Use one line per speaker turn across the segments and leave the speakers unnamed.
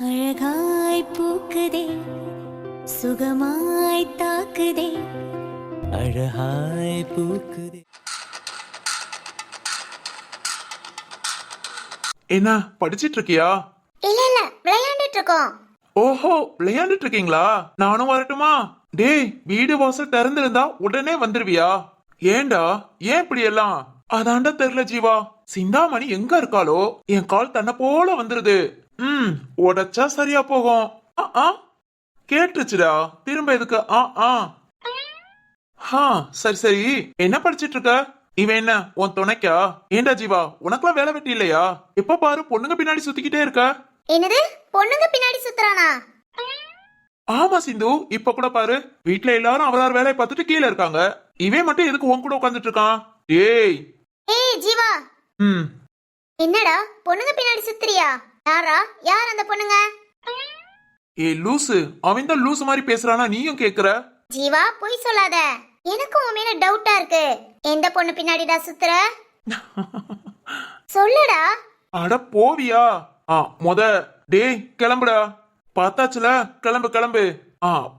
அழகாய் பூக்குதே சுகமாய் தாக்குதே அழகாய் பூக்குதே.
என்ன படிச்சிட்டு இருக்கியா?
இல்ல விளையாண்டுட்டு இருக்கோம்.
ஓஹோ, விளையாண்டுட்டு இருக்கீங்களா? நானும் வரட்டுமா? டேய், வீடு வாசல் திறந்திருந்தா உடனே வந்துருவியா? ஏண்டா ஏன் இப்படி எல்லாம்? அதாண்டா தெரியல ஜீவா. சிந்தாமணி எங்க இருக்காளோ என் கால் தன்னை போல வந்துருது. உடைச்சா சரியா போகும். கேட்டுச்சுடா, திரும்ப எதுக்கு? சரி சரி, என்ன படிச்சிட்டு இருக்க? இவன் என்ன உன் துணைக்கா? ஏண்டா ஜீவா, உனக்குலாம் வேலை வெட்டி இல்லையா? எப்ப பாரு பொண்ணுங்க பின்னாடி சுத்திக்கிட்டே இருக்க.
என்னது, பொண்ணுங்க பின்னாடி சுத்துறானா?
ஆமா சிந்து, இப்ப கூட பாரு, வீட்டுல எல்லாரும் அவரார் வேலையை பார்த்துட்டு கீழே இருக்காங்க. இவன் மட்டும் எதுக்கு உன் கூட உட்காந்துட்டு இருக்கான்? ஏய்
ஜீவா. என்னடா பொண்ணுங்க பின்னாடி சுத்துறியா? யார் அந்த பொண்ணுங்க?
ஏய் லூசு, அவன் தான் லூசு மாதிரி பேசுறானா நீயும் கேக்குற?
ஜீவா பொய் சொல்லாத, எனக்கு உன் மேல டவுட்டா இருக்கு. எந்த பொண்ணு பின்னாடிடா சுத்துற? சொல்லுடா.
அட போவியா? டேய் கிளம்புடா. பார்த்தாச்சுல, கிளம்பு கிளம்பு.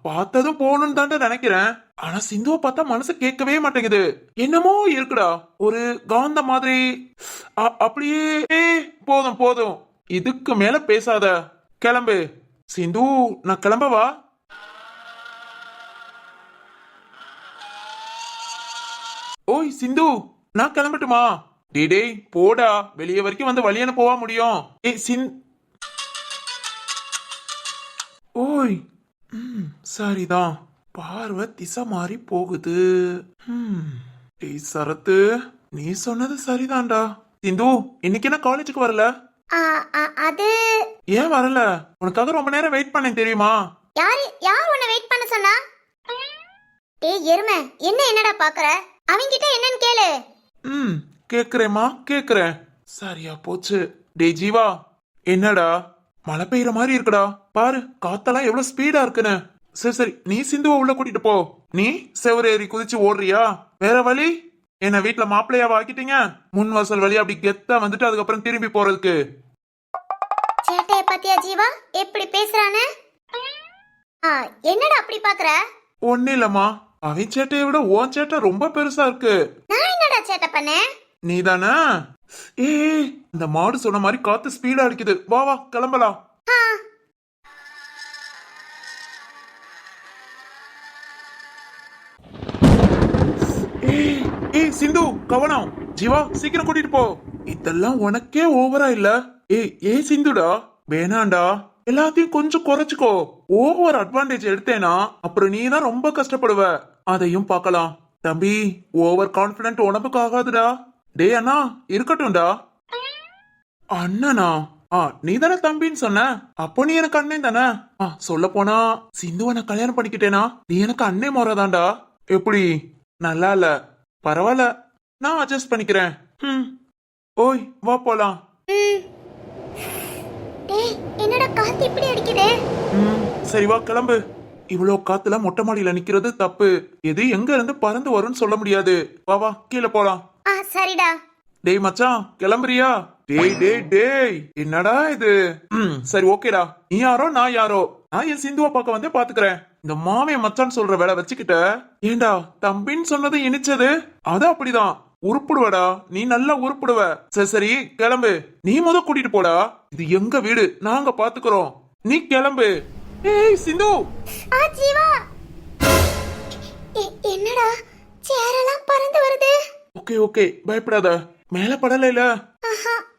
பார்த்ததும் போகணும்னு தான்டா நினைக்கிறேன். ஆனா சிந்துவை பார்த்தா மனசு கேட்கவே மாட்டேங்குது. என்னமோ இருக்குடா, ஒரு காந்த மாதிரி. அப்படியே போதும் போதும், இதுக்கு மேல பேசாத. கிளம்பு சிந்து, நான் கிளம்பவா? ஓய் சிந்து, நான் கிளம்பட்டுமா? டேய் போடா, வெளியே வரைக்கும் வந்து வழியான போவா முடியும். ஓய் சரிதான், பார்வை திசை மாறி போகுது. டேய் சரத்து, நீ சொன்னது சரிதான்டா. சிந்து, இன்னைக்கு என்ன காலேஜுக்கு வரல?
அது
ஏன் வரல? உனக்காக ரொம்ப நேரம் வெயிட் பண்ணேன் தெரியுமா?
யார் உன்னை வெயிட் பண்ண சொன்னா? டேய் எருமை, என்னடா பாக்குற? அவங்கிட்ட என்னன்னு கேளு.
கேக்குறேம்மா கேக்குறேன். சரியா போச்சு. டேய் ஜீவா, என்னடா மழை பெய்யற மாதிரி இருக்குடா. பாரு, காத்தெல்லாம் எவ்வளவு ஸ்பீடா இருக்குன்னு. சரி சரி, நீ சிந்துவை உள்ள கூட்டிட்டு போ. நீ செவரு ஏறி குதிச்சு ஓடுறியா? வேற வழி என்ன? வீட்டுல மாப்பிள்ளையாவா ஆக்கிட்டீங்க? முன் வாசல் வழியா அப்படி கெத்தா வந்துட்டு அதுக்கப்புறம் திரும்பி போறதுக்கு.
சேட்டைய பாத்தியா ஜீவா, எப்படி பேசுறானே? என்னடா அப்படி பாக்குற?
ஒண்ணு இல்லம்மா, அவன் சேட்டையை விட உன் சேட்டை ரொம்ப பெருசா இருக்கு.
நான் என்னடா சேட்டை பண்ணேன்?
நீதானே? ஏய், இந்த மாடு சொன்ன மாதிரி காத்து ஸ்பீடா அடிக்குது. வா வா கிளம்பலாம். ஏய் சிந்து, கவனம். ஜீவா சீக்கிரம் கூட்டிட்டு போ. இதெல்லாம் உனக்கே ஓவரா இல்ல? ஏய் சிந்துடா, வேணாண்டா, எல்லாத்தையும் கொஞ்சம் குறைச்சுக்கோ. ஓவர் அட்வான்டேஜ் எடுத்தேனா அப்புறம் நீ தான் ரொம்ப கஷ்டப்படுவ. அதையும் பார்க்கலாம். தம்பி, ஓவர் கான்பிடன்ட் உடம்புக்கு ஆகாதுடா. டேய் அண்ணா, இருக்கட்டும்டா. அண்ணனா? நீ தானே தம்பின்னு சொன்ன, அப்போ நீ எனக்கு அண்ணன் தானே? சொல்ல போனா சிந்துவை நான் கல்யாணம் பண்ணிக்கிட்டேனா நீ எனக்கு அண்ணே முறைதான்டா. எப்படி? நல்லா இல்ல, பரவாயில்ல, நான் அட்ஜஸ்ட் பண்ணிக்கிறேன். ஓய் வா போலாம்.
என்னடா காத்து இப்படி அடிக்குதே?
சரி வா கிளம்பு. இவ்வளோ காத்துல மொட்டை மாடியில நிக்கிறது தப்பு. எது எங்க இருந்து பறந்து வரும்னு சொல்ல முடியாது. வா வா கீழே போலாம்.
சரிடா.
டேய் மச்சான், கிளம்புறியா? டேய் என்னடா இது? சரி ஓகேடா, நீ யாரோ நான் யாரோ, நான் என் சிந்துவா பார்க்க வந்து பாத்துக்கிறேன். இந்த மாவைய மச்சான் சொல்ற வேலை வச்சுக்கிட்ட. ஏண்டா தம்பின்னு சொன்னது இனிச்சது, அது அப்படிதான். உருப்பிடுவடா, நீ நல்லா உருப்பிடுவ. சரி சரி கிளம்பு. நீ கூட்டிட்டு போடா, இது எங்க வீடு, நாங்க பாத்துக்கிறோம். நீ கிளம்பு. ஏய் சிந்து.
ஜீவா, என்னடா சேரெல்லாம் பறந்து வருது?
ஓகே பயப்படாத, மேல படல இல்ல.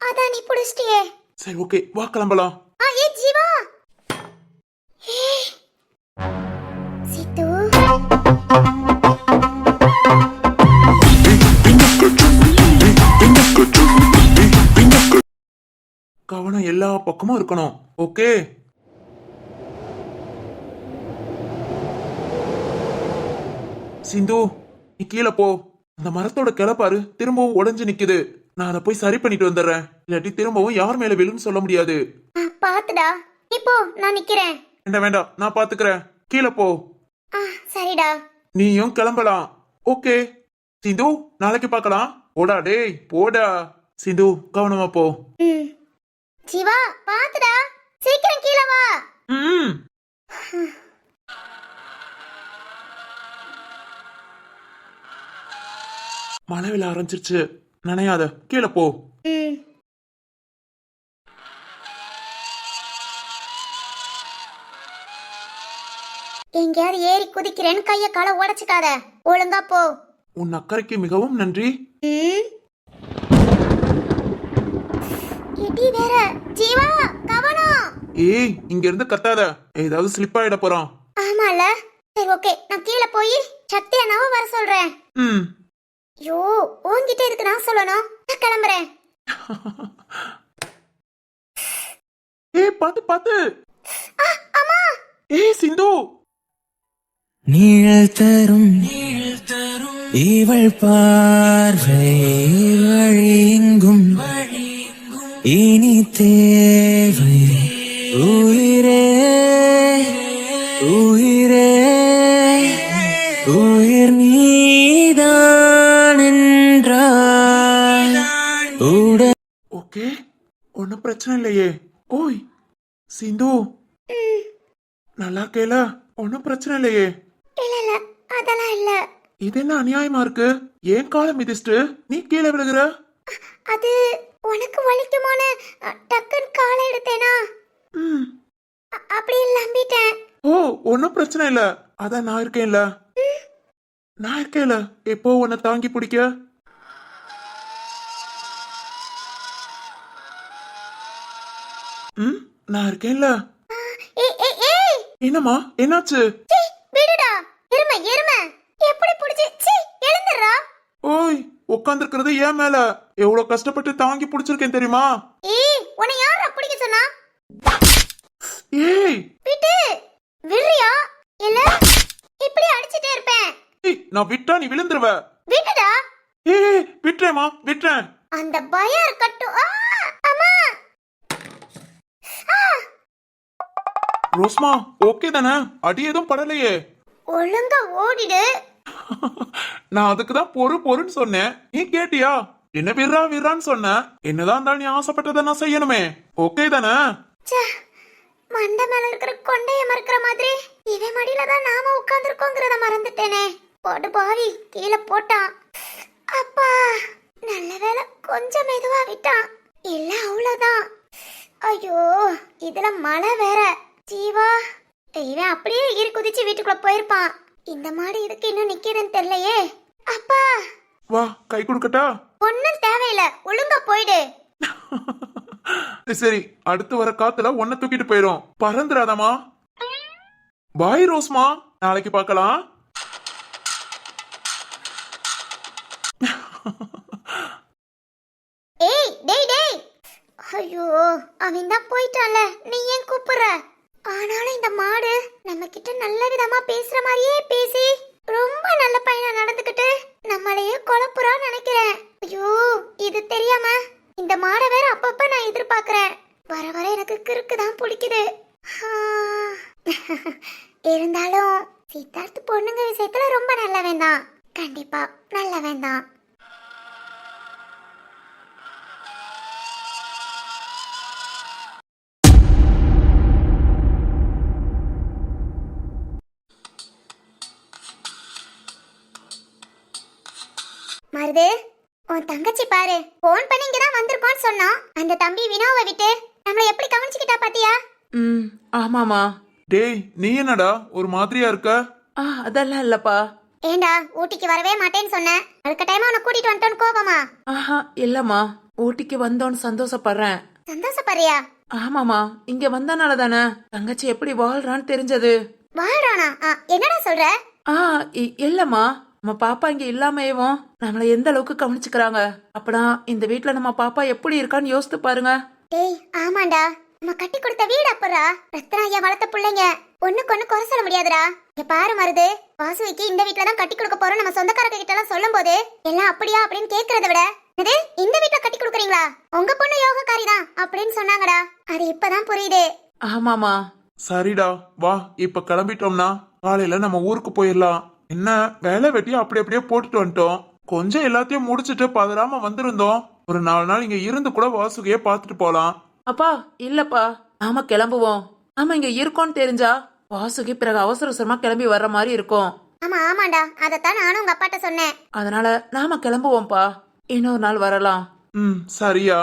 அதான் நீ புடிச்சிட்டியே.
சரி ஓகே வா கிளம்பலாம்.
ஜீவா. சித்து,
கவனம் எல்லா பக்கமும் இருக்கணும். ஓகே. சிந்து, நீ கீழே போ. அந்த மரத்தோட கிளப்பாரு திரும்பவும் உடைஞ்சு நிக்குது. நான் அதை போய் சரி பண்ணிட்டு வந்துடுறேன். இல்லாட்டி திரும்பவும் யார் மேல விழுன்னு சொல்ல முடியாது.
பாத்துடா, இப்போ நான் நிக்கிறேன்.
வேண்டாம், நான் பாத்துக்கிறேன். கீழே போ.
சரிடா.
நீயும் கிளம்பலாம். ஓகே சிந்து, நாளைக்கு பார்க்கலாம். போடா டேய் போடா. சிந்து கவனமா போ.
ஜீவா பாத்துடா, சீக்கிரம் கீழே வா.
மழை விழ ஆரம்பிச்சிருச்சு, நனையாத, கீழே போ.
ம். எங்கேயாவது ஏறி குதிக்கிறேன்னு கைய காலை உடைச்சுக்காத, ஒழுங்கா போ.
உன் அக்கறைக்கு மிகவும் நன்றி.
ம். இடி வேற. ஜீவா, கவனம்.
ஏய், இங்க இருந்து கத்தாத, ஏதாவது ஸ்லிப் ஆயிட போறான்.
ஆமால. சரி ஓகே, நான் கீழே போய் சக்தி அண்ணாவை வர சொல்றேன்.
ம்.
ஐயோ, உன்கிட்ட இருக்கு நான் சொல்லணும். நான் கிளம்புறேன்.
ஏய், பாத்து பாத்து.
அம்மா.
ஏய் சிந்து.
நிழல் தரும் இவள் பார்வை வழியெங்கும் இனி தேவை உயிரே உயிரே உயிர் நீதான் என்றால் உடன்
ஓகே, ஒன்னும் பிரச்சனை இல்லையே. ஓய் சிந்து, நல்லா இருக்கேல? ஒன்னும் பிரச்சனை இல்லையே?
இல்ல இல்ல, அதெல்லாம் இல்ல.
இது என்ன அநியாயமா இருக்கு? ஏன் காலம் மிதிச்சிட்டு நீ கீழே விழுகிற?
அது உனக்கு வலிக்குமோன்னு டக்குன்னு காலை எடுத்தேனா,
ம்.
அப்படியே நம்பிட்டேன்.
ஓ, ஒன்னும் பிரச்சனை இல்ல, அதான் நான் இருக்கேன்ல. நான் இருக்கேன்ல, எப்போ உன்னை தாங்கி பிடிக்க. ம், நான் இருக்கேன்ல.
ஏய் ஏய் ஏய்,
என்னம்மா, என்னாச்சு?
சீ, விடுடா. எருமை எருமை, எப்படி புடிச்சு? சீ, எழுந்துடுறா.
ஓய், உட்காந்துருக்கிறது ஏன் மேல? எவ்வளவு கஷ்டப்பட்டு தாங்கி பிடிச்சிருக்கேன் தெரியுமா?
ஏய், உன்னை யாரா பிடிக்க சொன்னா?
ஏய்,
விட்டு. விடுறியா இல்ல இப்படி அடிச்சிட்டே இருப்பேன்.
ஏய், நான் விட்டா நீ விழுந்துருவ.
விடுடா.
ஏய், விட்டுறேம்மா, விட்டுறேன்.
அந்த பயம் இருக்கட்டும். அம்மா. ஆ,
ரோஸ்மா, ஓகே தானே? அடி எதுவும் படலையே?
ஒழுங்கா ஓடிடு.
நான் அதுக்கு தான் பொறுன்னு சொன்னேன், நீ கேட்டியா? என்ன விர்றான்னு சொன்ன. என்னதான் இருந்தாலும் நீ ஆசைப்பட்டதை நான் செய்யணுமே. ஓகே தானே?
ச்சே, மண்டை மேல இருக்கிற கொண்டைய மறக்கிற மாதிரி இவன் மடியில தான் நாம உட்கார்ந்துருக்கோங்கிறத மறந்துட்டேனே. போட்டு பாவி, கீழே போட்டான். அப்பா, நல்ல வேளை கொஞ்சம் மெதுவா விட்டான், இல்ல அவ்வளவுதான். ஐயோ, இதுல மழை வேற. ஜீவா, இவன் அப்படியே எகிரி குதிச்சு வீட்டுக்குள்ள போயிருப்பான். இந்த மாடு இதுக்கு இன்னும் நிக்கிறேன்னு தெரியலையே. அப்பா,
வா, கை கொடுக்கட்டா?
ஒன்னும் தேவையில்ல, ஒழுங்கா போயிடு.
சரி, அடுத்து வர காத்துல ஒன்ன தூக்கிட்டு போயிரும். பறந்துடாதமா. பாய் ரோஸ்மா, நாளைக்கு பார்க்கலாம்.
ஏய் டேய் டேய், ஐயோ, அவன் தான் போயிட்டான்ல, நீ ஏன் கூப்பிடுற? ஆனாலும் இந்த மாடு நம்ம கிட்ட நல்ல விதமா பேசுற மாதிரியே பேசி ரொம்ப நல்ல பையனா நடந்துக்கிட்டு நம்மளையே குழப்புறா நினைக்கிறேன். ஐயோ, இது தெரியாம இந்த மாடை வேற அப்பப்ப நான் எதிர்பார்க்கறேன். வர வர எனக்கு கிறுக்கு தான் பிடிக்குது. இருந்தாலும் சித்தார்த் பொண்ணுங்க விஷயத்துல ரொம்ப நல்லவன் தான், கண்டிப்பா நல்லவன் தான். மருது, உன் தங்கச்சி பாரு, போன் பண்ணி இங்க தான் வந்திருக்கோன்னு சொன்னோம். அந்த தம்பி வினோவை விட்டு நம்மள எப்படி கவனிச்சுக்கிட்டா பாத்தியா?
ஆமாமா.
டேய், நீ என்னடா ஒரு மாதிரியா இருக்க?
அதெல்லாம் இல்லப்பா.
ஏண்டா, ஊட்டிக்கு வரவே மாட்டேன்னு சொன்னேன், அடுத்த டைம் உன்னை கூட்டிட்டு வந்துட்டோன்னு கோபமா?
ஆஹா, இல்லம்மா, ஊட்டிக்கு வந்தோன்னு சந்தோஷப்படுறேன்.
சந்தோஷப்படுறியா?
ஆமாமா, இங்க வந்தனால தானே தங்கச்சி எப்படி வாழ்றான்னு தெரிஞ்சது.
வாழ்றானா? என்னடா சொல்ற?
இல்லம்மா, நம்ம பாப்பா இங்க இல்லாமேவும் நம்மள எந்த அளவுக்கு கவனிச்சுக்கிறாங்க. அப்படா இந்த வீட்ல நம்ம பாப்பா எப்படி இருக்கான்னு யோசித்து பாருங்க.
டேய், ஆமாண்டா, நம்ம கட்டி கொடுத்த வீடு அப்பறா ரத்னா ஐயா வளர்த்த பிள்ளைங்க, ஒண்ணுக்கு ஒண்ணு குறை சொல்ல முடியாதுடா. இங்க பாரு மருது, வாசுவிக்கு இந்த வீட்ல தான் கட்டி கொடுக்க போறோம் நம்ம சொந்தக்காரங்க கிட்ட எல்லாம் சொல்லும் போது எல்லாம் அப்படியா அப்படின்னு கேக்குறத விட, இது இந்த வீட்ல கட்டி கொடுக்குறீங்களா, உங்க பொண்ணு யோகக்காரி தான் அப்படின்னு சொன்னாங்கடா. அது இப்பதான் புரியுது.
ஆமாமா.
சரிடா, வா, இப்ப கிளம்பிட்டோம்னா காலையில நம்ம ஊருக்கு போயிடலாம். என்ன வேலை வெட்டியா அப்படி அப்படியே போட்டுட்டு வந்துட்டோம். கொஞ்சம் எல்லாத்தையும் முடிச்சிட்டு பதறாம வந்திருந்தோம். ஒரு 4 நாள் இங்க இருந்து கூட வாசுகியே பாத்துட்டு போலாம்.
அப்பா இல்லப்பா, நாம கிளம்புவோம். நாம இங்க இருக்கோம்னு தெரிஞ்சா வாசுகி பிறகு அவசர அவசரமா கிளம்பி வர்ற மாதிரி இருக்கும்.
ஆமா ஆமாண்டா, அதைத்தான் நானும் உங்க அப்பாட்ட சொன்னேன்.
அதனால நாம கிளம்புவோம்ப்பா. இன்னொரு நாள் வரலாம்.
ம் சரியா.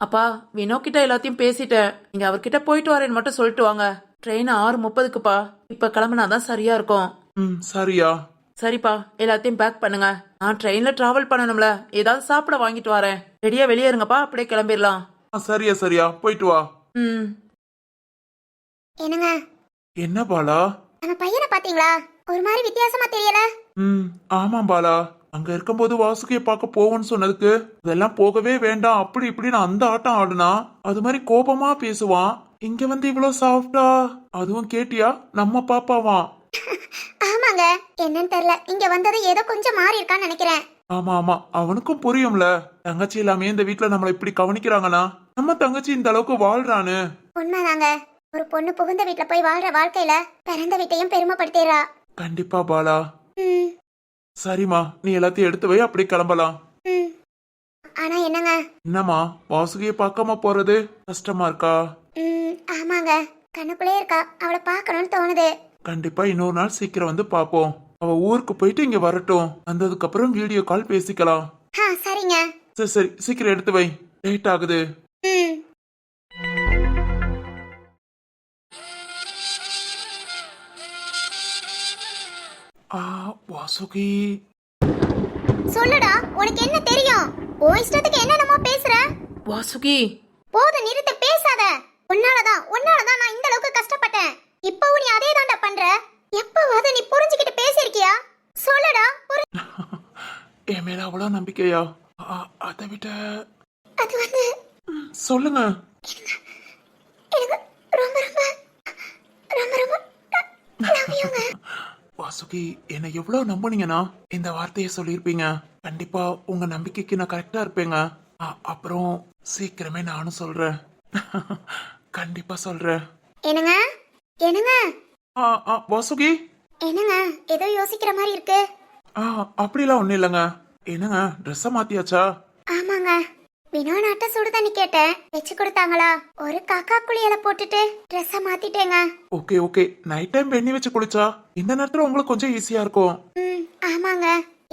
அப்பா, வினோ கிட்ட எல்லாத்தையும் பேசிட்டேன். நீங்க அவர்கிட்ட போயிட்டு வரேன்னு மட்டும் சொல்லிட்டு வாங்க. ட்ரெயின் 6:30க்குப்பா. இப்ப கிளம்புனாதான் சரியா இருக்கும்.
ம் சரியா.
சரிப்பா, எல்லாத்தையும் பேக் பண்ணுங்க. நான் ட்ரெயின்ல டிராவல் பண்ணணும்ல, ஏதாவது சாப்பிட வாங்கிட்டு வரேன். ரெடியா வெளியே இருங்கப்பா, அப்படியே கிளம்பிடலாம்.
சரியா சரியா, போயிட்டு வா.
ம்.
என்னங்க,
என்ன பாலா?
நம்ம பையனை பாத்தீங்களா? ஒரு மாதிரி வித்தியாசமா தெரியல.
ம் ஆமாம் பாலா, அங்க இருக்கும்போது வாசுகியை பார்க்க போவோன்னு சொன்னதுக்கு அதெல்லாம் போகவே வேண்டாம் அப்படி இப்படின்னு அந்த ஆட்டம் ஆடுனா. அது மாதிரி கோபமா பேசுவான். இங்க வந்து இவ்வளவு சாஃப்டா. அதுவும் கேட்டியா, நம்ம பாப்பாவான்.
ஆமாங்க, என்னன்னு தெரியல, இங்க வந்தது ஏதோ கொஞ்சம் மாறி இருக்கான்னு நினைக்கிறேன்.
ஆமா ஆமா, அவனுக்கும் புரியும்ல. தங்கச்சி இல்லாமே இந்த வீட்டுல நம்மள இப்படி கவனிக்கிறாங்கன்னா நம்ம தங்கச்சி இந்த அளவுக்கு வாழ்றான்னு.
உண்மைதாங்க, ஒரு பொண்ணு புகுந்த வீட்டுல போய் வாழ்ற வாழ்க்கையில பிறந்த வீட்டையும் பெருமைப்படுத்திடுறா.
கண்டிப்பா பாலா.
ம்
சரிம்மா, நீ எல்லாத்தையும் எடுத்து வை, அப்படியே கிளம்பலாம்.
ம். ஆனா என்னங்க,
என்னம்மா, வாசுகியை பார்க்காம போறது கஷ்டமா இருக்கா?
ஆமாங்க, கண்ணுக்குள்ளே இருக்கா, அவளை பார்க்கணும்னு தோணுது.
கண்டிப்பா இன்னொரு நாள் சீக்கிரம் வந்து பாப்போம். அவ ஊருக்கு போயிட்டு இங்க வரட்டும். வந்ததுக்கு அப்புறம் வீடியோ கால் பேசிக்கலாம்.
சரிங்க.
சரி சரி, சீக்கிரம் எடுத்து வை, லேட் ஆகுது.
ம்.
வாசுகி.
சொல்லுடா, உனக்கு என்ன தெரியும்? உன் இஷ்டத்துக்கு என்னென்னமோ பேசுற.
வாசுகி.
போதும், நிறுத்த, பேசாத. உன்னாலதான் நான் இந்த அளவுக்கு கஷ்டப்பட்டேன். இப்பவும் நீ அதே தாண்டா பண்ற. எப்பவாவது நீ புரிஞ்சுக்கிட்டு பேசிருக்கியா? சொல்லுடா.
என் மேல அவ்வளவு நம்பிக்கையா? அதை விட
அது வந்து
சொல்லுங்க.
எனக்கு ரொம்ப ரொம்ப ரொம்ப ரொம்ப love you-ங்க.
வாசுகி, என்னை எவ்வளவு நம்புனீங்கன்னா இந்த வார்த்தையை சொல்லியிருப்பீங்க. கண்டிப்பா உங்க நம்பிக்கைக்கு நான் கரெக்டா இருப்பேங்க. அப்புறம் சீக்கிரமே நானும் சொல்றேன். கண்டிப்பா சொல்றேன்.
என்னங்க என்னங்க
வாசுகி.
என்னங்க, ஏதோ யோசிக்கிற மாதிரி இருக்கு.
அப்படிலாம் ஒண்ணும் இல்லைங்க. என்னங்க, ட்ரெஸ்ஸ மாத்தியாச்சா?
ஆமாங்க, வினோ நாட்ட சுடு தண்ணி கேட்டேன், வச்சு கொடுத்தாங்களா? ஒரு காக்கா குளியல போட்டுட்டு ட்ரெஸ்ஸ மாத்திட்டேங்க.
ஓகே ஓகே, நைட் டைம் வெண்ணி வச்சு குளிச்சா இந்த நேரத்துல உங்களுக்கு கொஞ்சம் ஈஸியா இருக்கும்.
ஆமாங்க.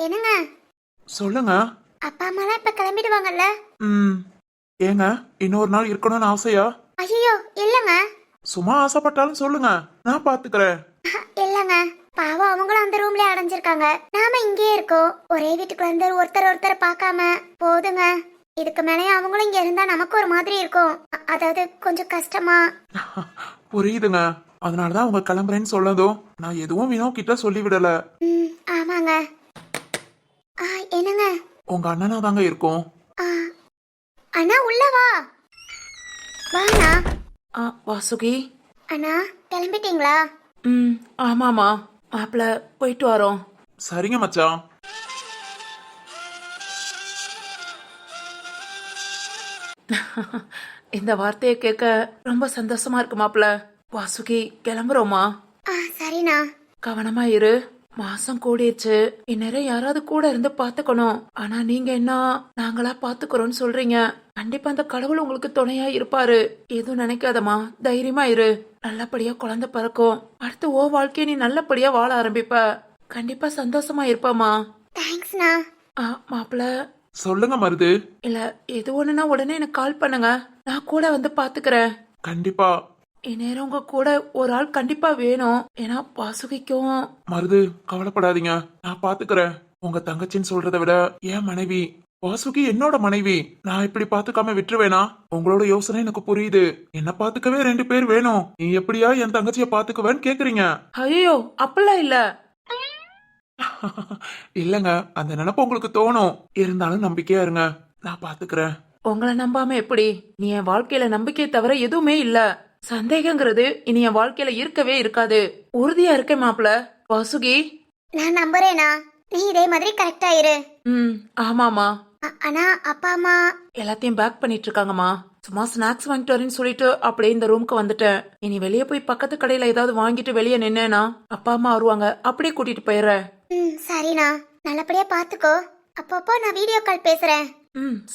என்னங்க,
சொல்லுங்க.
அப்பா அம்மாலாம் இப்ப கிளம்பிடுவாங்கல்ல?
ஏங்க, இன்னொரு நாள் இருக்கணும்னு ஆசையா?
ஐயோ இல்லங்க.
சும்மா ஆசைப்பட்டாலும் சொல்லுங்க, நான் பாத்துக்கிறேன்.
இல்லங்க, பாவம் அவங்களும் அந்த ரூம்ல அடைஞ்சிருக்காங்க, நாம இங்கே இருக்கோம். ஒரே வீட்டுக்குள்ள இருந்து ஒருத்தர் பார்க்காம போதுங்க. இதுக்கு மேலே அவங்களும் இங்க இருந்தா நமக்கு ஒரு மாதிரி இருக்கும். அதாவது கொஞ்சம் கஷ்டமா.
புரியுதுங்க. அதனாலதான் உங்க கிளம்புறேன்னு சொல்லதும் நான் எதுவும் வினோ கிட்ட சொல்லி விடல.
ஆமாங்க. என்னங்க,
உங்க அண்ணனா தாங்க இருக்கும்.
அண்ணா உள்ள வா. வாண்ணா.
வாசுகி.
அண்ணா கிளம்பிட்டீங்களா?
ஆமாமா, மாப்பிள்ள போயிட்டு வரோம்.
சரிங்க மச்சான்.
இந்த வார்த்தையை கேட்க ரொம்ப சந்தோஷமா இருக்கு மாப்பிள்ள. வாசுகி, கிளம்புறோமா?
சரிண்ணா.
கவனமா இரு. மாசம் கூடிருச்சு, இந்நேரம் யாராவது கூட இருந்து பாத்துக்கணும். ஆனா நீங்க என்ன நாங்களா பாத்துக்கிறோம்னு சொல்றீங்க. கண்டிப்பா அந்த கடவுள் உங்களுக்கு துணையா இருப்பாரு. எதுவும் நினைக்காதமா, தைரியமா இரு. நல்லபடியா குழந்தை பிறக்கும். அடுத்து ஓ வாழ்க்கைய நீ நல்லபடியா வாழ ஆரம்பிப்ப. கண்டிப்பா சந்தோஷமா இருப்பாமா.
தேங்க்ஸ்ண்ணா.
மாப்பிள்ள.
சொல்லுங்க மருது.
இல்ல, எது ஒண்ணுனா உடனே எனக்கு கால் பண்ணுங்க, நான் கூட வந்து பாத்துக்கிறேன்.
கண்டிப்பா.
இந்நேரம் உங்க கூட ஒரு ஆள் கண்டிப்பா வேணும். ஏன்னா வாசுகிக்கும்.
மருது, கவலைப்படாதீங்க, நான் பாத்துக்கிறேன். உங்க தங்கச்சின்னு சொல்றதை விட என் மனைவி வாசுகி என்னோட மனைவி. நான் இப்படி பாத்துக்காம விட்டுருவேனா? உங்களோட யோசனை எனக்கு புரியுது. என்ன பாத்துக்கவே 2 பேர் வேணும். நீ எப்படியா என் தங்கச்சிய பாத்துக்குவேன்னு கேக்குறீங்க?
ஐயோ, அப்பெல்லாம் இல்ல.
இல்லங்க, அந்த நினைப்பு உங்களுக்கு தோணும். இருந்தாலும் நம்பிக்கையா இருங்க, நான் பாத்துக்கிறேன்.
உங்களை நம்பாம எப்படி? நீ என் வாழ்க்கையில நம்பிக்கை தவிர எதுவுமே இல்ல. சந்தேகங்கிறது இனி என் வாழ்க்கையில இருக்கவே இருக்காது. உறுதியா இருக்கேன் மாப்பிள்ள. வாசுகி.
நான் நம்புறேனா, நீ இதே மாதிரி கரெக்டா இரு.
ஆமாமா.
ஆனா அப்பா அம்மா
எல்லாத்தையும் பேக் பண்ணிட்டு இருக்காங்கம்மா. சும்மா ஸ்நாக்ஸ் வாங்கிட்டு வரேன்னு சொல்லிட்டு அப்படியே இந்த ரூமுக்கு வந்துட்டேன். இனி வெளியே போய் பக்கத்து கடையில ஏதாவது வாங்கிட்டு வெளியே நின்னேனா அப்பா அம்மா வருவாங்க, அப்படியே கூட்டிட்டு போயிடுறேன்.
சரிண்ணா, நல்லபடியா பாத்துக்கோ. அப்பப்போ நான் வீடியோ கால் பேசுறேன்.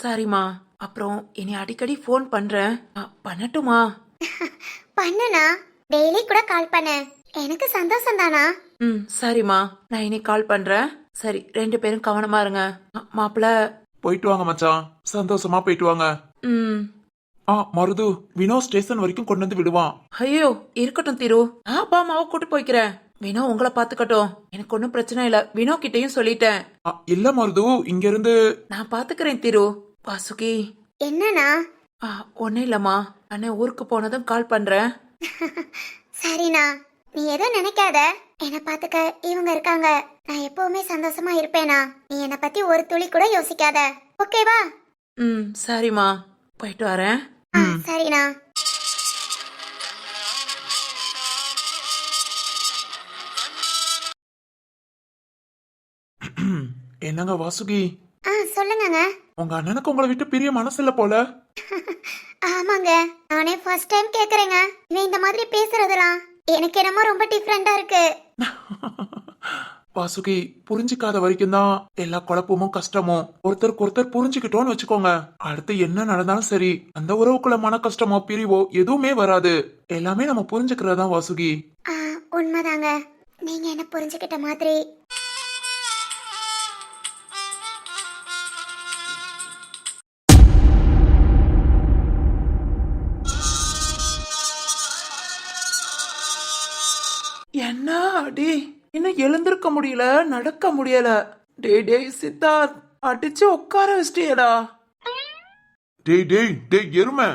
சரிம்மா. அப்புறம் இனி அடிக்கடி போன் பண்றேன். பண்ணட்டுமா?
பண்ணுண்ணா, டெய்லி கூட கால் பண்ணு. எனக்கு சந்தோஷம் தானா?
ம் சரிம்மா, நான் இனி கால் பண்றேன். சரி, 2 பேரும் கவனமா இருங்க. மாப்பிள்ள.
போயிட்டு வாங்க மச்சான், சந்தோஷமா போயிட்டு வாங்க.
ம்.
மருது, வினோ ஸ்டேஷன் வரைக்கும் கொண்டு வந்து விடுவான்.
ஐயோ, இருக்கட்டும் திரு, நான் அப்பா அம்மாவை கூட்டு போய்க்கிறேன். வினோ உங்களை பாத்துக்கட்டும், எனக்கு ஒன்னும் பிரச்சனை இல்ல. வினோ கிட்டயும் சொல்லிட்டேன்.
இல்ல மருது, இங்க இருந்து
நான் பாத்துக்கிறேன் திரு. வாசுகி.
என்னண்ணா?
ஒன்னும் இல்லம்மா, அண்ணன் ஊருக்கு போனதும் கால் பண்றேன்.
சரிண்ணா, நீ எதுவும் நினைக்காத. என்ன பாத்துக்க இவங்க இருக்காங்க. நான் எப்பவுமே சந்தோஷமா இருப்பேனா. நீ என்ன பத்தி ஒரு துளி கூட யோசிக்காத, ஓகேவா?
ம் சரிம்மா, போயிட்டு வரேன்.
சரிண்ணா.
என்னங்க வாசுகி,
சொல்லுங்கங்க.
உங்க அண்ணனுக்கு உங்களை விட்டு பிரிய மனசு இல்ல போல.
ஆமாங்க, நானே ஃபர்ஸ்ட் டைம் கேக்குறேங்க. இவன் இந்த மாதிரி பேசுறதெல்லாம் எனக்கு என்னமோ ரொம்ப டிஃப்ரெண்டா இருக்கு.
வாசுகி, புரிஞ்சுக்காத வரைக்கும் தான் எல்லா குழப்பமும் கஷ்டமும். ஒருத்தருக்கு ஒருத்தர் புரிஞ்சுக்கிட்டோன்னு வச்சுக்கோங்க, அடுத்து என்ன நடந்தாலும் சரி, அந்த உறவுக்குள்ள மன கஷ்டமோ பிரிவோ எதுவுமே வராது. எல்லாமே நம்ம புரிஞ்சுக்கிறதா வாசுகி.
உண்மைதாங்க, நீங்க என்ன புரிஞ்சுக்கிட்ட மாதிரி.
என்ன அடி, இன்னும் எழுந்திருக்க முடியல, நடக்க முடியல. டேய் டேய் சித்தார்த், அடிச்சு உட்கார வச்சிட்டியடா.
டேய் டேய் டேய் எருமை,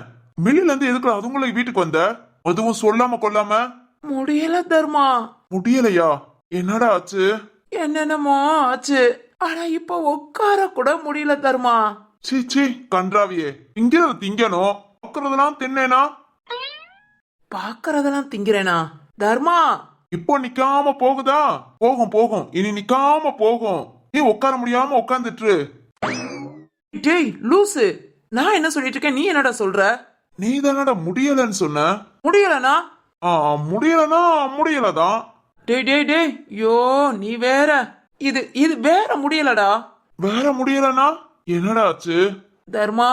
மில்லில இருந்து எதுக்கு அதுங்களை வீட்டுக்கு வந்த? அதுவும் சொல்லாம கொல்லாம.
முடியல தர்மா.
முடியலையா? என்னடா ஆச்சு?
என்னென்னமோ ஆச்சு, ஆனா இப்ப உட்கார கூட முடியல தர்மா.
சீ கன்றாவியே, திங்கிறத திங்கணும், பாக்குறதெல்லாம் தின்னேனா?
பாக்குறதெல்லாம் திங்கிறேனா தர்மா?
இப்போ நிக்காம போகுதா? போகும் போகும், இனி நிக்காம போகும். நீ உட்கார முடியாம உட்கார்ந்துட்டு.
டேய் லூசு, நான் என்ன சொல்லிட்டு இருக்கேன், நீ என்னடா சொல்ற?
நீ தானடா முடியலன்னு சொன்ன.
முடியலனா?
முடியலனா முடியலதான்.
டேய் டேய் டேய், யோ நீ வேற. இது இது வேற முடியலடா.
வேற முடியலனா என்னடா ஆச்சு?
தர்மா.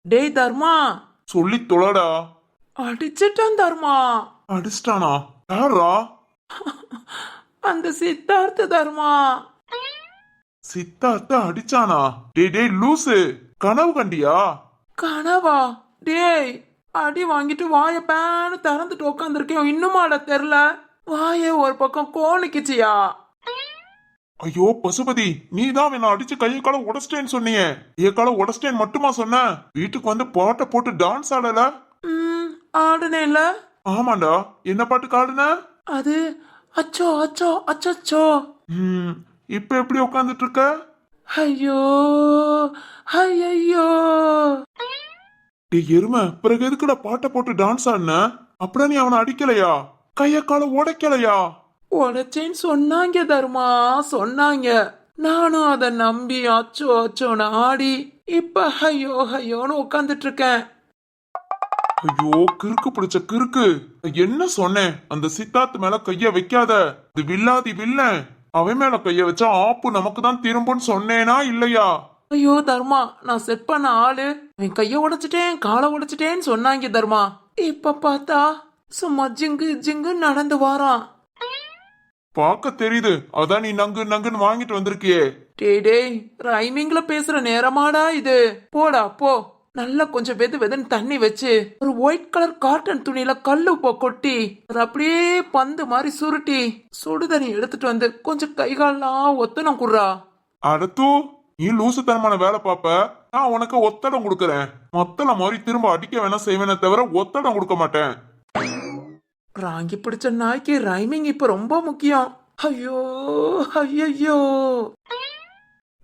டேய் தர்மா,
சொல்லி தொலைடா.
அடிச்சிட்டான் தர்மா.
அடிச்சிட்டானா? யாரா?
அந்த சித்தார்த்த தர்மா.
சித்தார்த்த அடிச்சானா? டேய் டேய் லூசு, கனவு கண்டியா?
கனவா? டேய், அடி வாங்கிட்டு வாய பேன்னு திறந்துட்டு உட்காந்துருக்கேன், இன்னுமாட தெரியல? வாய ஒரு பக்கம் கோணிக்குச்சியா?
ஐயோ பசுபதி, நீ தான் என்ன அடிச்சு கையை கால உடச்சிட்டேன்னு சொன்னியே. கால உடச்சிட்டேன்னு மட்டுமா சொன்ன? வீட்டுக்கு வந்து பாட்டை போட்டு டான்ஸ் ஆடல?
ஆடுனேல.
ஆமாண்டா, என்ன பாட்டுக்கு ஆடுன?
அது அச்சோ அச்சோ அச்சோ.
இப்ப எப்படி உட்காந்துட்டு இருக்க?
ஐயோ ஐயோ.
டேய் எருமை, பிறகு எதுக்குடா பாட்டை போட்டு டான்ஸ் ஆடுன? அப்புறம் நீ அவனை அடிக்கலையா? கைய கால உடைக்கலையா?
உடைச்சேன்னு சொன்னாங்க தர்மா, சொன்னாங்க. நானும் அதை நம்பி அச்சோ அச்சோன்னு ஆடி இப்ப ஐயோ ஐயோன்னு உட்காந்துட்டு இருக்கேன்.
ஐயோ கிறுக்கு பிடிச்ச கிறுக்கு, என்ன சொன்னேன்? அந்த சித்தார்த் மேல கைய வைக்காத, இது வில்லாதி வில்லன், அவன் மேல கைய வச்சா ஆப்பு நமக்கு தான் திரும்புன்னு சொன்னேனா இல்லையா?
ஐயோ தர்மா, நான் செட் பண்ண ஆளு என் கைய உடைச்சிட்டேன் காலை உடைச்சிட்டேன்னு சொன்னாங்க தர்மா. இப்ப பார்த்தா சும்மா ஜிங்கு ஜிங்கு நடந்து வாரான்.
பாக்க தெரியுது, அதான் நீ நங்கு நங்குன்னு வாங்கிட்டு வந்திருக்கியே.
டேய் டேய், ரைமிங்ல பேசுற நேரமாடா இது? போடா போ. நல்லா கொஞ்சம் வெது வெதுன்னு தண்ணி வச்சு ஒரு ஒயிட் கலர் காட்டன் துணியில கல்லு உப்ப கொட்டி அது அப்படியே பந்து மாதிரி சுருட்டி சுடுதண்ணி எடுத்துட்டு வந்து கொஞ்சம் கை கால்லாம் ஒத்தனம் குடுறா.
அடுத்து நீ லூசுத்தனமான வேலை பாப்ப, நான் உனக்கு ஒத்தடம் கொடுக்கறேன். மொத்தல மாதிரி திரும்ப அடிக்க வேணா செய்வேனே தவிர ஒத்தடம் கொடுக்க மாட்டேன்.
ராங்கி பிடிச்ச நாய்க்கு ரைமிங் இப்ப ரொம்ப முக்கியம். ஐயோ ஐயோ.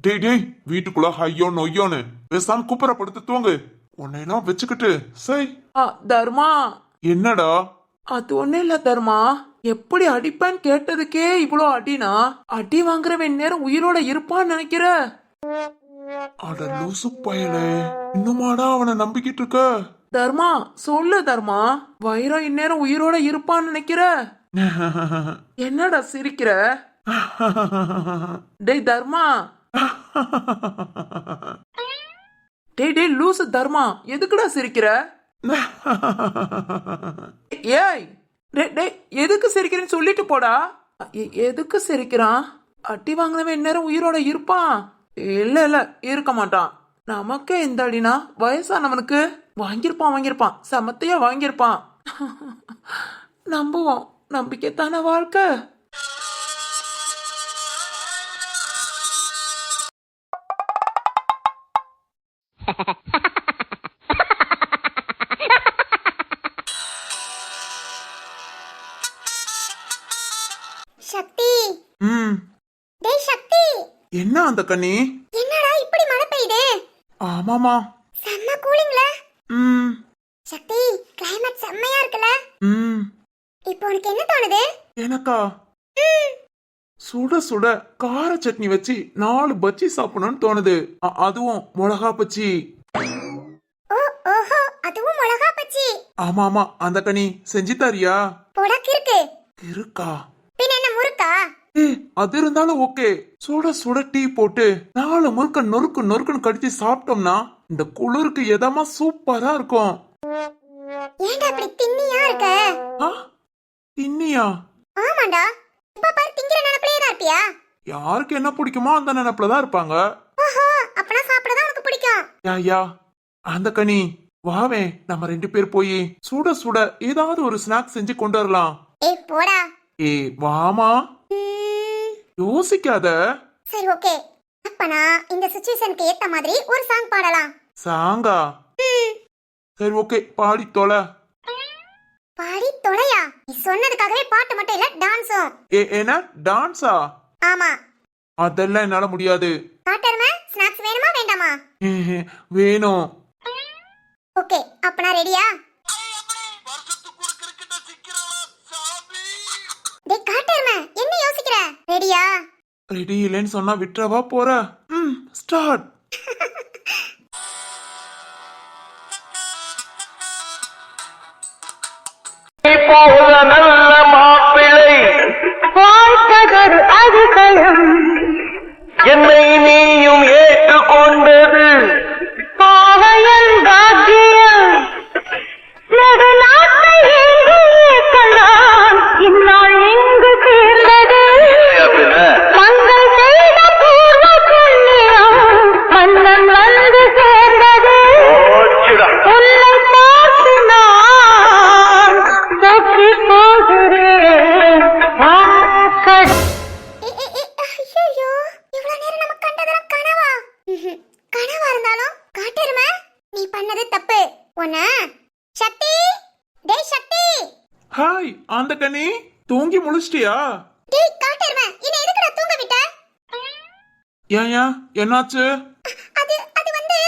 டேய் டேய், வீட்டுக்குள்ள ஐயோ நொய்யோன்னு பேசாம குப்புறப்படுத்து தூங்கு. உன்னையெல்லாம் வச்சுக்கிட்டு சை.
தர்மா.
என்னடா?
அது ஒண்ணு இல்ல தர்மா, எப்படி அடிப்பேன்னு கேட்டதுக்கே இவ்வளோ அடினா அடி வாங்குறவன் நேரம் உயிரோட இருப்பான்னு நினைக்கிற?
அட லூசு பயலே, இன்னுமாடா அவனை நம்பிக்கிட்டு இருக்க?
தர்மா சொல்லு தர்மா, வைரம் இந்நேரம் உயிரோட இருப்பான்னு நினைக்கிற? என்னடா சிரிக்கிற? டேய் தர்மா. டேய் டேய் லூசு தர்மா, எதுக்குடா சிரிக்கிற? ஏய் டேய் எதுக்கு சிரிக்கிறேன்னு சொல்லிட்டு போடா. எதுக்கு சிரிக்கிறான்? அடி வாங்கினவன் இந்நேரம் உயிரோட இருப்பான். இல்ல இல்ல இருக்க மாட்டான். நமக்கே இந்த அடினா வயசானவனுக்கு வாங்கியிருப்பான் சமத்தையா வாங்கியிருப்பான். நம்புவோம், நம்பிக்கை தானே வாழ்க்கை.
சக்தி,
ம்
டேய் சக்தி,
என்ன அந்த கண்ணி?
என்னடா இப்படி மழை பெய்யுது?
ஆமாமா.
செம்ம கூலிங்ல.
ம்
சக்தி, கிளைமேட் செம்மையா இருக்குல்ல?
ம்
இப்போ உனக்கு என்ன தோணுது?
எனக்கா சுட சுட கார சட்னி வச்சு 4 பஜ்ஜி சாப்பிடணும்னு தோணுது. அதுவும் மிளகா பச்சி.
ஓஹோ, அதுவும் மிளகா பச்சி.
ஆமா ஆமா, அந்த கனி செஞ்சு தரியா?
உனக்கு இருக்கு
இருக்கா?
பின்ன என்ன முறுக்கா?
அது இருந்தாலும் ஓகே. சுட சுட டீ போட்டு 4 முறுக்க நொறுக்குன்னு கடிச்சு சாப்பிட்டோம்னா இந்த குளிருக்கு எதமா சூப்பரா இருக்கும்.
ஏன்டா அப்படி தின்னியா இருக்க?
தின்னியா?
ஆமாண்டா, இப்ப பாரு திங்கிற நினைப்பிலே தான் இருப்பியா?
யாருக்கு என்ன பிடிக்குமோ அந்த நினைப்புல தான் இருப்பாங்க.
ஓஹோ, அப்பனா சாப்பிடதான் உனக்கு பிடிக்கும்.
யா அந்த கனி வாவே, நம்ம 2 பேர் போய் சுட சுட ஏதாவது ஒரு ஸ்நாக்ஸ் செஞ்சு கொண்டு வரலாம்.
போடா.
வாமா, யோசிக்காத.
சரி ஓகே, அப்பனா இந்த சிச்சுவேஷனுக்கு ஏத்த மாதிரி ஒரு சாங் பாடலாம்.
சாங்கா? சரி ஓகே, பாடி தொலை.
பாடி தொலையா? நீ சொன்னதுக்காகவே பாட்டு மட்டும் இல்ல, டான்ஸும்.
என்ன டான்ஸா?
ஆமா.
அதெல்லாம் என்னால முடியாது.
காட்டருமே, ஸ்நாக்ஸ் வேணுமா வேண்டாமா?
வேணும்.
ஓகே, அப்பனா ரெடியா? டேய் காட்டருமே, என்ன யோசிக்கிற? ரெடியா?
ரெடி இல்லைன்னு சொன்னா விட்டுறவா போற? ஸ்டார்ட்.
நல்ல மாப்பிள்ளை
வாழ்த்தகர் அதிசயம்
என்னை நீயும் ஏற்றுக்கொண்டது
பாவையல் பாக்கியம் நடுநாட்டை எங்கே கண்டான் இந்நாள் எங்கு சேர்ந்தது மங்கள் செய்த பூர்வ புண்ணியம் மன்னன் வந்து சேர்ந்தது உன்னை பார்த்து நான் சொக்கி போகிறேன். ஐயோ, இவ்வளவு நேரம் நம்ம கண்டதெல்லாம் கனவா? கனவா இருந்தாலும் காட்டெருமை, நீ பண்ணது தப்பு. உன்ன சக்தி, டேய் சக்தி.
ஹாய் அந்த கனி, தூங்கி முழிச்சிட்டியா?
டேய் காட்டெருமை, என்ன எதுக்குடா தூங்க விட்ட?
ஏன் என்னாச்சு?
அது அது வந்து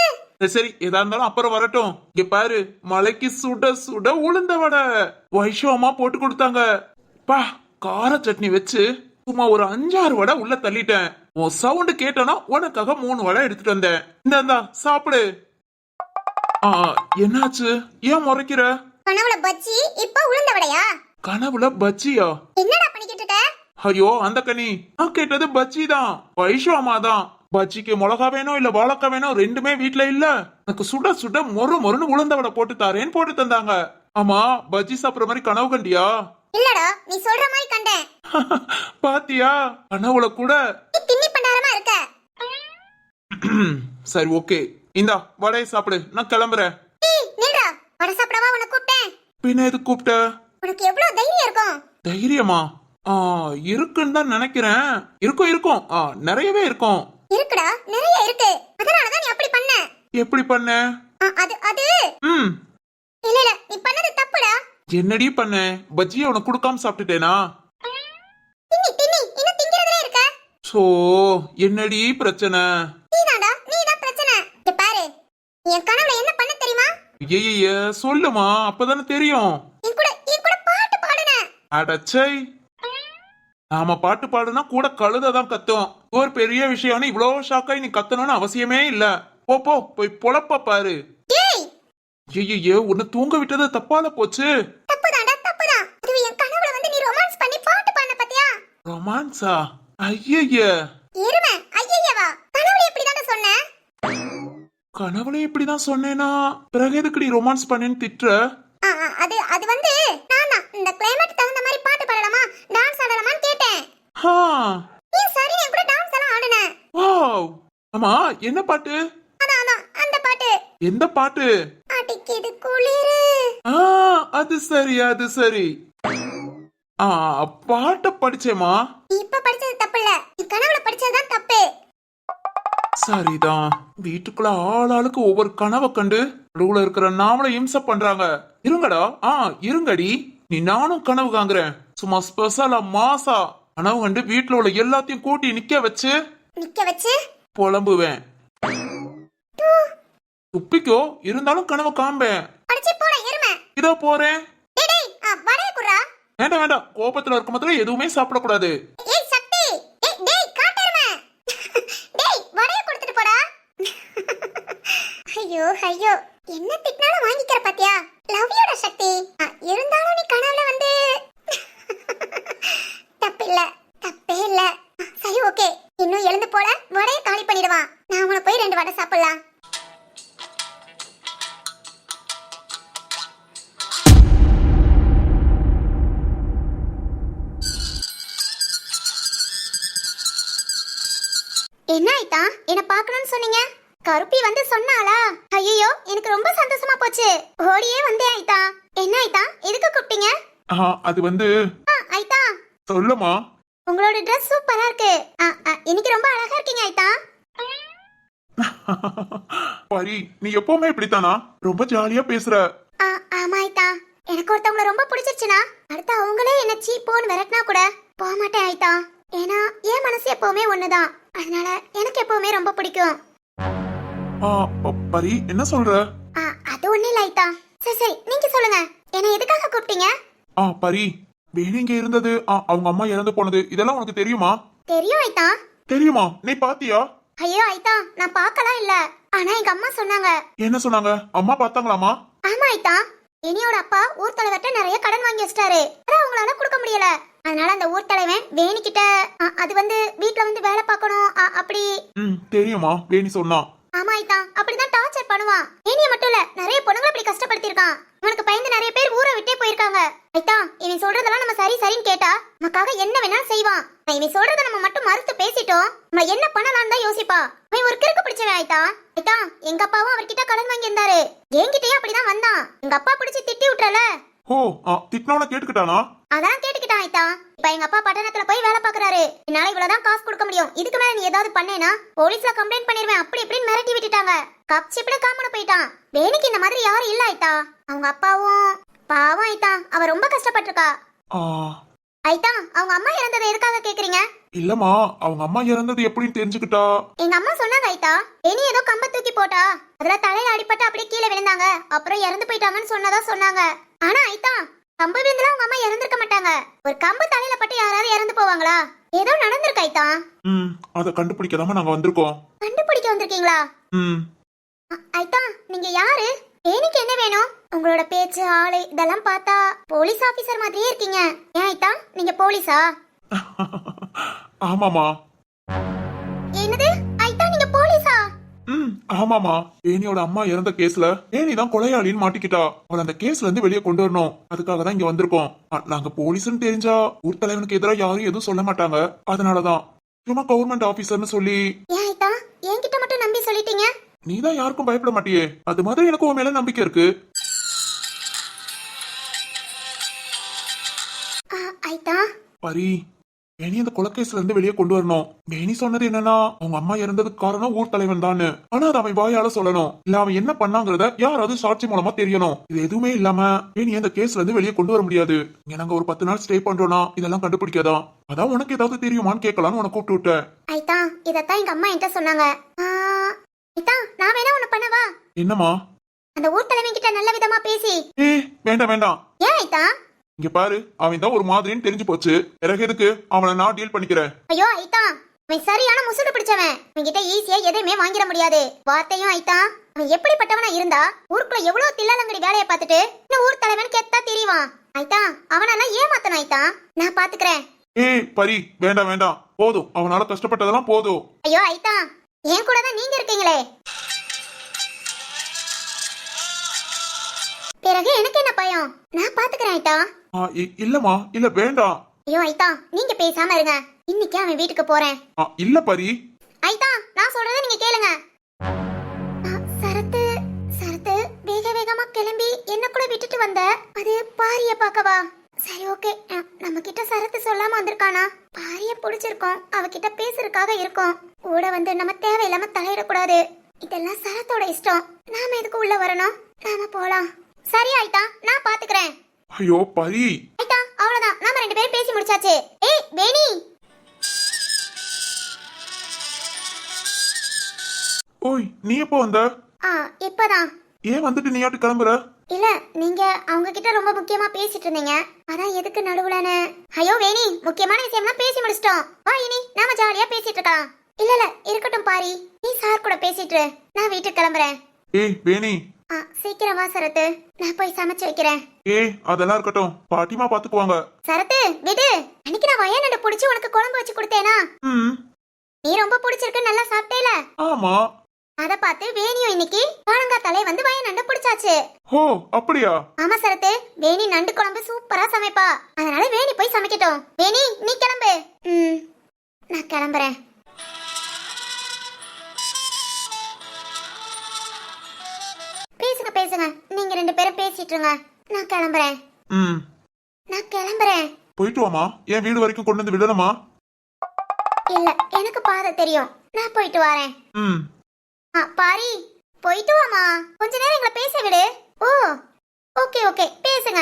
சரி எதா இருந்தாலும் அப்புறம் வரட்டும். இங்க பாரு, மலைக்கு சுட சுட உளுந்த வடை வைஷவமா போட்டு கொடுத்தாங்க. பா, கார சட்னி வச்சு சும்மா ஒரு 5-6 வடை உள்ள தள்ளிட்டேன். உன் சவுண்ட் கேட்டனா உனக்காக 3 வடை எடுத்துட்டு வந்தேன். இந்தா சாப்பிடு. என்னாச்சு? ஏன் முறைக்கிற?
கனவுல பஜ்ஜி, இப்ப உளுந்த வடையா?
கனவுல பஜ்ஜியா?
என்னடா பண்ணிக்கிட்டு இருக்க?
ஐயோ அந்த கனி, நான் கேட்டது பஜ்ஜி தான், வைஷவமா தான். பஜ்ஜிக்கு மிளகா வேணும் இல்ல வாழைக்காய் வேணும், ரெண்டுமே வீட்ல இல்ல. எனக்கு சுட சுட மொறுன்னு உளுந்த வடை போட்டு தாரேன்னு போட்டு தந்தாங்க. ஆமா, பஜ்ஜி சாப்பிடுற மாதிரி கனவு கண்டியா?
இல்லடா, நீ சொல்ற மாதிரி கண்டேன்.
பாத்தியா, கனவுல கூட.
நீ தின்னி பண்டாரமா இருக்க.
சரி ஓகே, இந்தா வடையை சாப்பிடு, நான் கிளம்புறேன்.
நில்றா, வடை சாப்பிடவா உன்னை கூப்பிட்டேன்?
பின்ன எது கூப்பிட்ட?
உனக்கு எவ்வளவு தைரியம் இருக்கும்?
தைரியமா? இருக்குன்னு தான் நினைக்கிறேன். இருக்கும் நிறையவே இருக்கும்.
இருக்குடா, நிறைய இருக்கு. அதனாலதான் நீ அப்படி பண்ண.
எப்படி பண்ண?
அது அது
ம்
இல்ல, நீ பண்ணது தப்புடா.
என்னடி பண்ண? பஜ்ஜியை உனக்கு கொடுக்காம சாப்பிட்டுட்டேனா?
தின்னி இன்னும் திங்கிறதுல இருக்க.
சோ என்னடி பிரச்சனை?
நீதான் பிரச்சனை. இங்க பாரு, என் கனவுல என்ன பண்ண தெரியுமா?
ஏய்ய சொல்லுமா, அப்பதானே தெரியும்.
என் கூட பாட்டு பாடுன.
அடச்சை, நாம பாட்டு பாடுனா கூட கழுததான் கத்தும். ஒரு பெரிய விஷயம்னு இவ்வளவு ஷாக்காய் நீ கத்தணும்னு அவசியமே இல்ல. போய் பொழப்ப பாரு.
டேய்,
ஐயோ, உன்னை தூங்க விட்டது தப்பால போச்சு.
தப்புதான். அது என் கனவுல வந்து நீ ரொமான்ஸ் பண்ணி பாட்டு பாடுன பாத்தியா?
ரொமான்ஸா? ஐய,
எருமை, ஐயையவா, கனவுல எப்படிதான்டா சொன்ன?
கனவுல இப்படிதான் சொன்னேனா? பிறகு எதுக்கு நீ ரொமான்ஸ் பண்ணேன்னு திட்டுற?
அது வந்து நான் இந்த கிளைமேட்
ஆமா, என்ன பாட்டு?
அதான் அதான் அந்த பாட்டு.
எந்த பாட்டு?
அடிக்குது குளிரு.
ஆ, அது சரி, அது சரி. ஆ, பாட்ட படிச்சேமா.
நீ இப்ப படிச்சது தப்பு இல்ல, நீ கனவுல படிச்சதுதான் தப்பு.
சரிதான். வீட்டுக்குள்ள ஆளாளுக்கு ஒவ்வொரு கனவை கண்டு நடுவுல இருக்கிற நாமளை இம்சை பண்றாங்க. இருங்கடா. இருங்கடி. நீ நானும் கனவு காங்குறேன். சும்மா ஸ்பெஷலா மாசா கனவு கண்டு வீட்டுல உள்ள எல்லாத்தையும் கூட்டி நிக்க வச்சு புலம்புவேன். துப்பிக்கோ, இருந்தாலும் கனவு காம்பேன்.
படிச்சு போற எருமை.
இதோ போறேன்.
டேய் டேய், வடைய குறா.
வேண்டாம் வேண்டாம், கோபத்துல இருக்கும் போதுல எதுவுமே சாப்பிடக்கூடாது.
ஏய் சக்தி, ஏய் டேய் காட்டெருமை. டேய் வடைய கொடுத்துட்டு போடா. ஐயோ ஐயோ, என்ன திட்டினாலும் வாங்கிக்கிற பாத்தியா? லவ் யூடா சக்தி. இருந்தாலும் நீ கனவுல வந்து தப்பில்ல, தப்பே இல்ல. சரி ஓகே, இன்னும் எழுந்து போல வடைய காலி பண்ணிடுவான். நான் உன போய் 2 வடை சாப்பிடலாம். என்ன ஆயிட்டா? என்ன பார்க்கணும்னு சொன்னீங்க, கருப்பி வந்து சொன்னாளா? ஐயோ, எனக்கு ரொம்ப சந்தோஷமா போச்சு. ஓடியே வந்தேன் ஆயிட்டா. என்ன ஆயிட்டா, எதுக்கு கூப்பிட்டீங்க?
அது வந்து
ஆயிட்டா,
சொல்லுமா.
உங்களோட Dress சூப்பரா இருக்கு. இன்னைக்கு ரொம்ப அழகா இருக்கீங்க ஆயிட்டா.
பரி, நீ எப்பவுமே இப்படித்தானா? ரொம்ப ஜாலியா பேசுற.
ஆமா ஆயிட்டா, எனக்கு ஒருத்தவங்கள ரொம்ப பிடிச்சிருச்சுனா அடுத்து அவங்களே என்ன சீப்போன்னு விரட்டினா கூட போக மாட்டேன் ஆயிட்டா. ஏன்னா என் மனசு எப்பவுமே ஒண்ணுதான், அதனால எனக்கு எப்பவுமே ரொம்ப பிடிக்கும்.
பரி, என்ன சொல்ற?
அது ஒண்ணு இல்ல ஆயிட்டா. சரி சரி, நீங்க சொல்லுங்க, என்ன எதுக்காக கூப்பிட்டீங்க?
பரி, வேணிங்க இருந்தது, அவங்க அம்மா இறந்து போனது, இதெல்லாம் உனக்கு தெரியுமா?
தெரியும் ஆயிட்டா.
தெரியுமா? நீ பாத்தியா?
ஐயோ ஆயிட்டா, நான் பார்க்கலாம் இல்ல, ஆனா எங்க அம்மா சொன்னாங்க.
என்ன சொன்னாங்க? அம்மா பார்த்தாங்களாமா?
ஆமா ஆயிட்டா, இனியோட அப்பா ஊர் தலைவர்கிட்ட நிறைய கடன் வாங்கி வச்சிட்டாரு. அத அவங்களால கொடுக்க முடியல. அதனால அந்த ஊர் தலைவன் வேணிக்கிட்ட அது வந்து வீட்ல வந்து வேலை பார்க்கணும் அப்படி.
தெரியுமா? வேணி சொன்னா.
ஆமா ஆயிட்டா, அப்படிதான் டார்ச்சர் பண்ணுவான். வேணிய மட்டும் இல்ல, நிறைய பொண்ணுங்களை அப்படி கஷ்டப்படுத்திருக்கான். இவனுக்கு பயந்து நிறைய பேர் ஊரை விட்டே போயிருக்காங்க. ஐட்டா, இவன் சொல்றதெல்லாம் நம்ம சரி சரின்னு கேட்டா நமக்காக என்ன வேணாலும் செய்வான். இவன் சொல்றத நம்ம மட்டும் மறுத்து பேசிட்டோம், நம்ம என்ன பண்ணலாம்னு தான் யோசிப்பா. அவன் ஒரு கிறுக்கு பிடிச்சவன் ஆயிட்டா. ஐட்டா, எங்க அப்பாவும் அவர்கிட்ட கடன் வாங்கி இருந்தாரு, என்கிட்டயும் அப்படிதான் வந்தான். எங்க அப்பா பிடிச்சி திட்டி விட்டுறல.
ஓ, திட்டினவன கேட்டுக்கிட்டானா?
அதான் கேட்டுக்கிட்டான் ஆயிட்டா. இப்ப எங்க அப்பா பட்டணத்துல போய் வேலை பாக்குறாரு. என்னால இவ்வளவுதான் காசு கொடுக்க முடியும், இதுக்கு மேல நீ ஏதாவது பண்ணேனா போலீஸ்ல கம்ப்ளைண்ட் பண்ணிருவேன் அப்படி இப்படின்னு மிரட்டி விட்டுட்டாங்க. கப்சிப்ல காமன போயிட்டான். வேணிக்கு இந்த மாதிரி யாரும் இல்ல ஆயிட்டா. அவங்க அப்பாவும் பாவம் ஆயிட்டா, அவ ரொம்ப கஷ்டப்பட்டிருக்கா. ஆயிட்டா, அவங்க அம்மா இறந்ததை எதுக்காக கேக்குறீங்க?
இல்லம்மா, அவங்க அம்மா இறந்தது எப்படின்னு தெரிஞ்சுக்கிட்டா?
எங்க அம்மா சொன்னாங்க ஆயிட்டா, வேணி ஏதோ கம்ப தூக்கி போட்டா, அதுல தலையில அடிபட்டு அப்படியே கீழே விழுந்தாங்க, அப்புறம் இறந்து போயிட்டாங்கன்னு சொன்னதா சொன்னாங்க. ஆனா ஆயிட்டா, கம்பு விழுந்துல அவங்க அம்மா இறந்திருக்க மாட்டாங்க. ஒரு கம்பு தலையில பட்டு யாராவது இறந்து போவாங்களா? ஏதோ நடந்திருக்கு ஆயிட்டா.
அத கண்டுபிடிக்கதாம நாங்க வந்திருக்கோம்.
கண்டுபிடிக்க வந்திருக்கீங்களா? ஆயிட்டா, நீங்க யாரு? எனக்கு என்ன வேணும்? உங்களோட பேச்சு ஆளு இதெல்லாம் பார்த்தா போலீஸ் ஆபீசர் மாதிரியே இருக்கீங்க. ஏன் ஆயிட்டா, நீங்க போலீஸா?
ஆமாமா.
என்னது ஆயிட்டா, நீங்க போலீஸா?
ஆமாமா. வேணியோட அம்மா இறந்த கேஸ்ல வேணி தான் கொலையாளின்னு மாட்டிக்கிட்டா. அவளை அந்த கேஸ்ல இருந்து வெளியே கொண்டு வரணும், அதுக்காக தான் இங்க வந்திருக்கோம். நாங்க போலீஸ்னு தெரிஞ்சா ஊர் தலைவனுக்கு எதிராக யாரும் எதுவும் சொல்ல மாட்டாங்க, அதனாலதான் சும்மா கவர்மெண்ட் ஆபீசர்னு சொல்லி.
ஏன் ஆயிட்டா, என்கிட்ட மட்டும் நம்பி சொல்லிட்டீங்க?
நீதான் யாருக்கும் பயப்பட மாட்டியே, அது மாதிரி எனக்கு உன் மேல நம்பிக்கை இருக்கு.
ஆயிட்டா,
பரி, வேணி அந்த கொலைகேஸ்ல இருந்து வெளியே கொண்டு வரணும். வேணி சொன்னது என்னன்னா, அவங்க அம்மா இறந்ததுக்கு காரணம் ஊர் தலைவன் தான். ஆனா அதை அவன் வாயால சொல்லணும், இல்ல அவன் என்ன பண்ணாங்கிறத யாராவது சாட்சி மூலமா தெரியணும். இது எதுவுமே இல்லாம வேணி அந்த கேஸ்ல இருந்து வெளியே கொண்டு வர முடியாது. இங்க நாங்க ஒரு 10 நாள் ஸ்டே பண்றோம்னா இதெல்லாம் கண்டுபிடிக்காதான். அதான் உனக்கு ஏதாவது தெரியுமான்னு கேட்கலான்னு உனக்கு கூப்பிட்டு விட்டேன்.
ஆயிட்டா, இதத்தான் எங்க அம்மா என்கிட்ட சொன்னாங்க. ஆயிட்டா, நான் வேணா ஒண்ணு பண்ணவா?
என்னமா?
அந்த ஊர் தலைவன் கிட்ட நல்ல விதமா பேசி.
வேண்டாம் வேண்டாம்.
ஏன் ஆயிட்டா?
இங்க பாரு, அவன் தான் ஒரு மாதிரின்னு தெரிஞ்சு போச்சு, பிறகு எதுக்கு அவனை நான் டீல் பண்ணிக்கிறேன்.
ஐயோ ஆயிட்டா, அவன் சரியான முசுடு பிடிச்சவன். அவன்கிட்ட ஈஸியா எதையுமே வாங்கிட முடியாது. வார்த்தையும் ஆயிட்டா, அவன் எப்படிப்பட்டவனா இருந்தா ஊருக்குள்ள எவ்வளவு தில்லாலங்கடி வேலையை பார்த்துட்டு இந்த ஊர் தலைவன் கெத்தா தெரியவான். ஆயிட்டா, அவனெல்லாம் ஏமாத்தணும் ஆயிட்டா, நான் பாத்துக்கிறேன்.
பரி, வேண்டாம் வேண்டாம், போதும், அவனால கஷ்டப்பட்டதெல்லாம் போதும்.
ஐயோ ஆயிட்டா, என் கூட தான் நீங்க இருக்கீங்களே, பிறகு எனக்கு என்ன பயம், நான் பாத்துக்கிறேன் ஆயிட்டா.
இல்லம்மா, இல்ல வேண்டாம்.
ஐயோ ஆயிட்டா, நீங்க பேசாம இருங்க, இன்னைக்கு அவன் வீட்டுக்கு போறேன்.
இல்ல பரி.
ஐதா நான் சொல்றதை நீங்க கேளுங்க. சரத்து சரத்து வேக வேகமா கிளம்பி என்ன கூட விட்டுட்டு வந்த, அது பாரிய பார்க்கவா? சரி ஓகே, நம்ம கிட்ட சரத்து சொல்லாம வந்திருக்கானா? பாரிய பிடிச்சிருக்கோம், அவகிட்ட பேசுறதுக்காக இருக்கோம். கூட வந்து நம்ம தேவையில்லாம தலையிடக்கூடாது. இதெல்லாம் சரத்தோட இஷ்டம், நாம எதுக்கு உள்ள வரணும்? நாம போலாம். சரி ஆயிட்டா, நான் பாத்துக்கிறேன்.
ஐயோ பரி.
ஆயிட்டா அவ்வளவுதான், நாம 2 பேரும் பேசி முடிச்சாச்சு. ஏய் வேணி.
ஓய் நீ எப்போ வந்த?
இப்பதான்.
ஏன் வந்துட்டு நீயாட்டு கிளம்புற?
இல்ல நீங்க அவங்க கிட்ட ரொம்ப முக்கியமா பேசிட்டு இருந்தீங்க, அதான் எதுக்கு நடுவுலன்னு. ஐயோ வேணி, முக்கியமான விஷயம்லாம் பேசி முடிச்சிட்டோம். வா இனி நாம ஜாலியா பேசிட்டு இருக்கலாம். இல்ல இருக்கட்டும் பாரி, நீ சார் கூட பேசிட்டு இரு. நான் வீட்டுக்கு கிளம்புறேன்.
ஏய் வேணி.
சீக்கிரம் வா சரத்து, நான் போய் சமைச்சு வைக்கிறேன்.
ஏய் அதெல்லாம் இருக்கட்டும், பாட்டிமா பாத்துக்குவாங்க.
சரத்து விடு, அன்னைக்கு நான் வயநாடு புடிச்சு உனக்கு குழம்பு வச்சு கொடுத்தேனா? நீ ரொம்ப பிடிச்சிருக்கு, நல்லா சாப்பிட்டேல?
ஆமா.
அத பார்த்து வேணியும் இன்னைக்கு காலங்காத்தாலே வந்து வயநாடு பிடிச்சாச்சு.
ஓ அப்படியா?
ஆமா சரத்து, வேணி நண்டு குழம்பு சூப்பரா சமைப்பா, அதனால வேணி போய் சமைக்கட்டும். வேணி நீ கிளம்பு. நான் கிளம்புறேன். பேசுங்க பேசுங்க, நீங்க 2 பேரும் பேசிட்டு இருங்க, நான் கிளம்புறேன். நான் கிளம்புறேன்.
போயிட்டு வாமா. என் வீடு வரைக்கும் கொண்டு வந்து விடணுமா?
இல்ல எனக்கு பாதை தெரியும், நான் போயிட்டு வரேன். பாரி போயிட்டு வாமா, கொஞ்ச நேரம் எங்களை பேச விடு. ஓ ஓகே ஓகே பேசுங்க.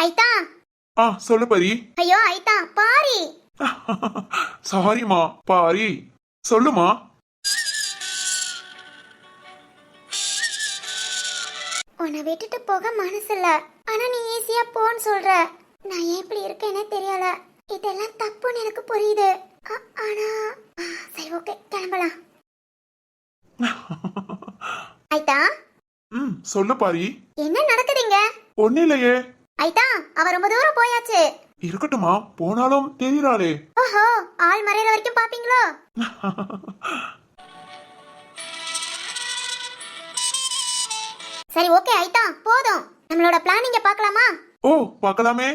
ஐதா.
சொல்லு பரி.
ஐயோ ஐதா பாரி.
சாரிமா பாரி, சொல்லுமா.
உன்னை விட்டுட்டு போக மனசு இல்ல, ஆனா நீ ஈஸியா போன்னு சொல்ற. நான் ஏன் இப்படி இருக்கேனே தெரியல. இதெல்லாம் தப்புன்னு எனக்கு புரியுது. ஆனா சரி ஓகே கிளம்பலாம். ஐதா.
சொல்லு பாரி.
என்ன நடக்குதுங்க?
ஒண்ணு இல்லையே.
ஐதா அவ ரொம்ப தூரம் போயாச்சு.
இருக்கட்டுமா, போனாலும் தெரியறாளே.
ஓஹோ, ஆள் மறையிற வரைக்கும் பாப்பீங்களோ? சரி ஓகே ஐதா போதும், நம்மளோட பிளானிங்க பார்க்கலாமா?
ஓ பார்க்கலாமே.